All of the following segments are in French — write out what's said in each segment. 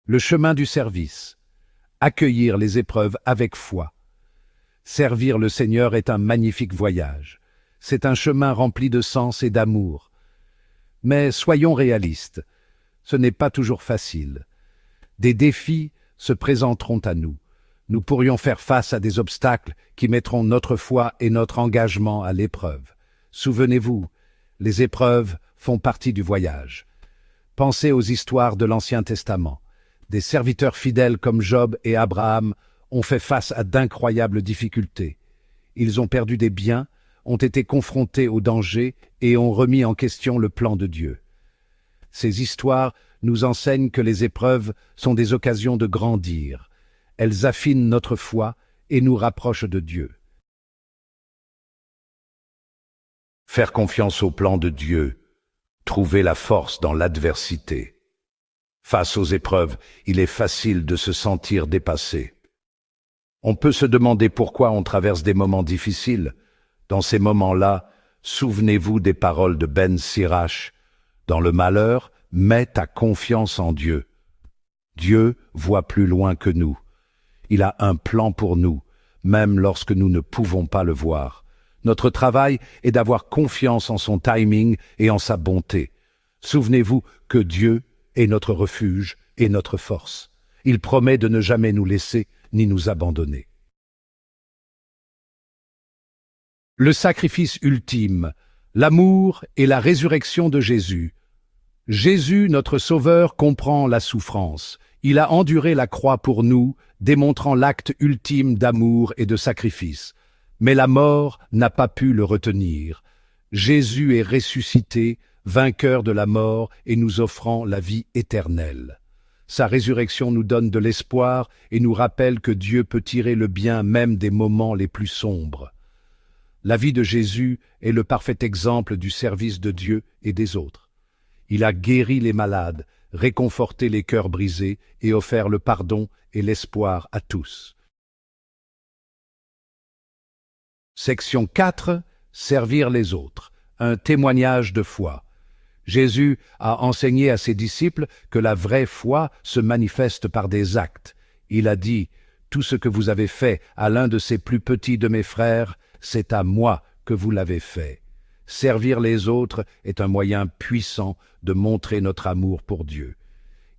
Le chemin du service. Accueillir les épreuves avec foi. Servir le Seigneur est un magnifique voyage. C'est un chemin rempli de sens et d'amour. Mais soyons réalistes, ce n'est pas toujours facile. Des défis se présenteront à nous. Nous pourrions faire face à des obstacles qui mettront notre foi et notre engagement à l'épreuve. Souvenez-vous, les épreuves font partie du voyage. Pensez aux histoires de l'Ancien Testament. Des serviteurs fidèles comme Job et Abraham ont fait face à d'incroyables difficultés. Ils ont perdu des biens, ont été confrontés aux dangers et ont remis en question le plan de Dieu. Ces histoires nous enseignent que les épreuves sont des occasions de grandir. Elles affinent notre foi et nous rapprochent de Dieu. Faire confiance au plan de Dieu, trouver la force dans l'adversité. Face aux épreuves, il est facile de se sentir dépassé. On peut se demander pourquoi on traverse des moments difficiles. Dans ces moments-là, souvenez-vous des paroles de Ben Sirach. Dans le malheur, mets ta confiance en Dieu. Dieu voit plus loin que nous. Il a un plan pour nous, même lorsque nous ne pouvons pas le voir. Notre travail est d'avoir confiance en son timing et en sa bonté. Souvenez-vous que Dieu est notre refuge et notre force. Il promet de ne jamais nous laisser ni nous abandonner. Le sacrifice ultime, l'amour et la résurrection de Jésus. Jésus, notre Sauveur, comprend la souffrance. Il a enduré la croix pour nous, démontrant l'acte ultime d'amour et de sacrifice. Mais la mort n'a pas pu le retenir. Jésus est ressuscité, vainqueur de la mort et nous offrant la vie éternelle. Sa résurrection nous donne de l'espoir et nous rappelle que Dieu peut tirer le bien même des moments les plus sombres. La vie de Jésus est le parfait exemple du service de Dieu et des autres. Il a guéri les malades, réconforté les cœurs brisés et offert le pardon et l'espoir à tous. Section 4. Servir les autres. Un témoignage de foi. Jésus a enseigné à ses disciples que la vraie foi se manifeste par des actes. Il a dit « Tout ce que vous avez fait à l'un de ces plus petits de mes frères, c'est à moi que vous l'avez fait. » Servir les autres est un moyen puissant de montrer notre amour pour Dieu.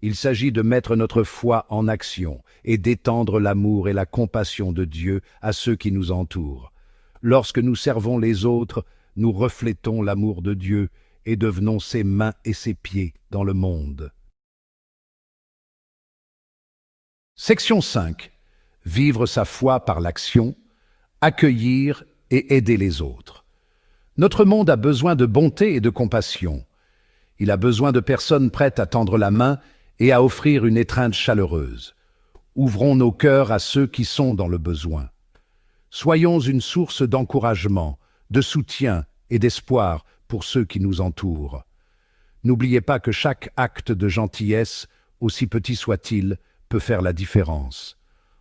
Il s'agit de mettre notre foi en action et d'étendre l'amour et la compassion de Dieu à ceux qui nous entourent. Lorsque nous servons les autres, nous reflétons l'amour de Dieu et devenons ses mains et ses pieds dans le monde. Section 5. Vivre sa foi par l'action, accueillir et aider les autres. Notre monde a besoin de bonté et de compassion. Il a besoin de personnes prêtes à tendre la main et à offrir une étreinte chaleureuse. Ouvrons nos cœurs à ceux qui sont dans le besoin. Soyons une source d'encouragement, de soutien et d'espoir pour ceux qui nous entourent. N'oubliez pas que chaque acte de gentillesse, aussi petit soit-il, peut faire la différence.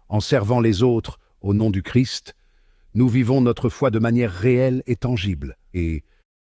En servant les autres au nom du Christ, nous vivons notre foi de manière réelle et tangible, et